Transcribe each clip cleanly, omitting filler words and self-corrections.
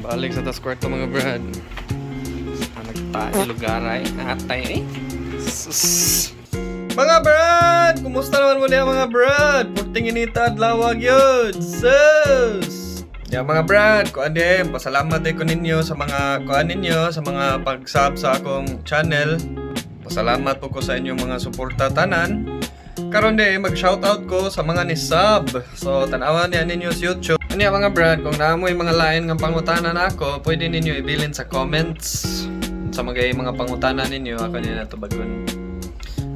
Balik sa tas kwarto mga brad. Nagtayo lugar ay atay eh. Sus. Mga brad! Kumusta naman muli mga brad? Purting inita at lawag yun. Sus! Mga brad, kuan din, pasalamat din ko ninyo sa mga kuan ninyo, sa mga pag-sub sa akong channel. Pasalamat po ko sa inyong mga suporta tanan. Karon din mag-shoutout ko sa mga ni-sub. So tanawan niya ninyo sa YouTube. Ano mga brad, kung naamoy mga lain ng pangutanan ako, pwede ninyo ibilin sa comments. Sa mga pangutanan ninyo, ako nila tubagon.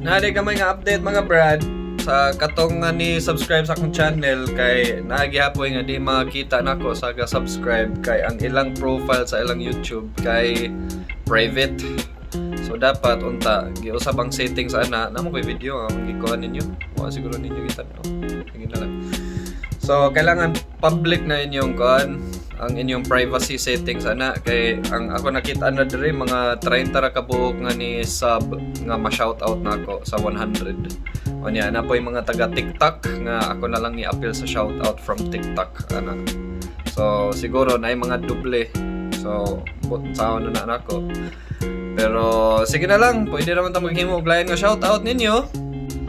Naadi kamay nga update mga brad sa katong nga ni subscribe sa akong channel kay naagihapoy nga di makita nako sa ga-subscribe kay ang ilang profile sa ilang YouTube kay private. So dapat unta giusab ang settings ana namo koy video ang gikuha ninyo. Wa siguro ninyo kita no. Lagi na lang. So kailangan public na inyong kuan ang inyong privacy settings ana kay ang ako nakita na dire mga 30 ra ka buok nga ni sub nga ma-shoutout nako sa 100. Unya na po yung mga taga TikTok nga ako na lang i-appeal sa shoutout from TikTok ana. So siguro na yung mga doble. So saon na nako. Pero sige na lang, pwede naman ta maghimo og lain nga shoutout ninyo.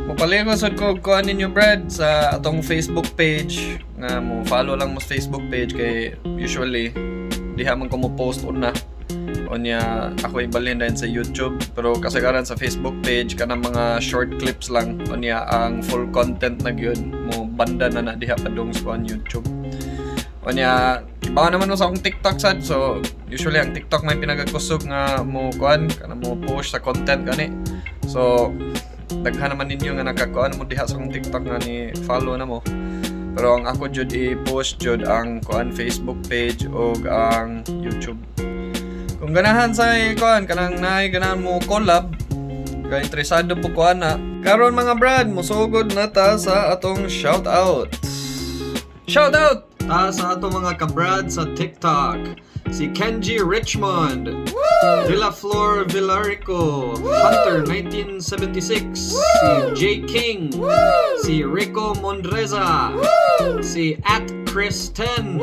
Mapaligosod ko kuan ninyo brad sa atong Facebook page nga mo follow lang mo sa Facebook page kay usually diha man ko mo post una onya ako ibalhin din sa YouTube pero kasagaran sa Facebook page kanang mga short clips lang onya ang full content na gyud mo banda na diha padung sa YouTube onya iba naman mo sa akong TikTok sad so usually ang TikTok may pinagakusog nga mo kuan kanang mo post sa content gani so daghan naman ninyo nga nakakuan mo diha sa akong TikTok nga ni follow na mo. Pero ang ako jud i-post jud ang kuan Facebook page o ang YouTube. Kung ganahan sa kuan kanang naay ganahan mo collab, kay interesado po ko ana. Karon mga brad, musugod na ta sa atong shoutout. Shoutout ta sa atong mga kabrad sa TikTok. Si Kenji Richmond, Villaflor Villarico, Hunter 1976, si J King, si Rico Mondreza, si Chris 10,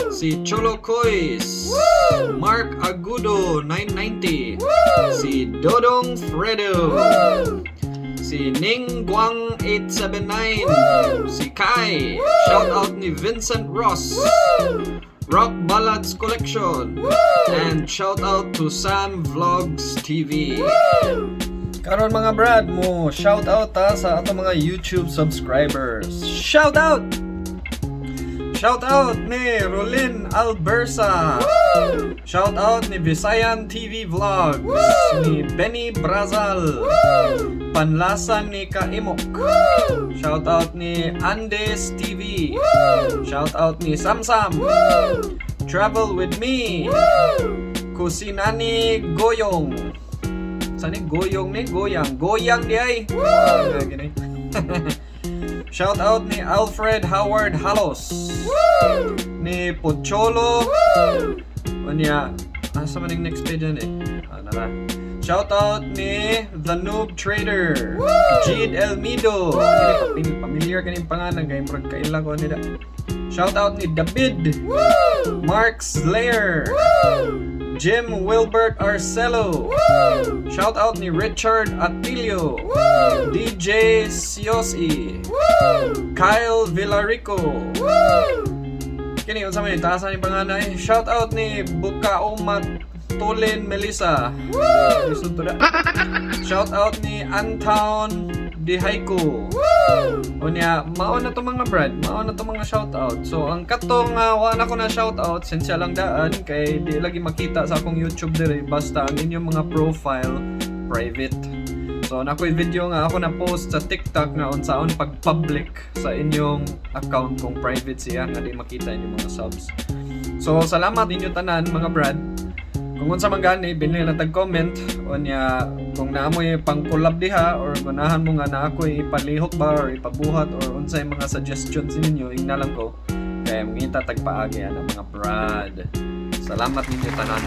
si Cholo Cois, Mark Agudo 990, si Dodong Fredo, si Ning Guang 879, si Kai, shoutout ni Vincent Ross, Rock Ballads Collection, and shout out to Sam Vlogs TV. Karon mga brad mo, shout out ta sa ato mga YouTube subscribers. Shout out! Shout out ni Rolin Albersa. Shout out ni Visayan TV Vlogs, ni Benny Brazal, Panlasan ni Kaimok. Shout out ni Andes TV. Shout out ni Samsam. Travel with me. Kusinani Goyong. Saan ni Goyong ni Goyang? Goyang di ay. Shout out ni Alfred Howard Halos. Ni Pocholo. Unya, asa man yung next page yan eh. Nara. Shout out ni The Noob Trader. Jade Elmido. Familiar kaning pangalan kay murag kailan ko nila. Shout out ni David. Mark Slayer. Jim Wilbert Arcelo. Shout out ni Richard Atilio. DJ Siosi. Kyle Villarico. Kini unsa man taasan ni panganay. Shout out ni Buka Umat Tulin Melissa. Shout out ni Antown Dihaiko. Unya, mao na to mga brad, mao na to mga shoutout. So ang katong wa na ko na shoutout siya lang daan kay di lagi makita sa akong YouTube dire basta ang inyong mga profile private. So nakoy video nga ako na post sa TikTok nga unsaon pag-public sa inyong account kung private siya nga di makita inyong mga subs. So salamat inyo tanan mga brad. Kung unsa man gani binili lang tag-comment unya kung naamoy pang collab diha or ganahan mo nga na ako'y ipalihok ba or ipabuhat or unsay mga suggestions ninyo ingna lang ko kaya mangita tagpaagi ana mga brad. Salamat ninyo tanan.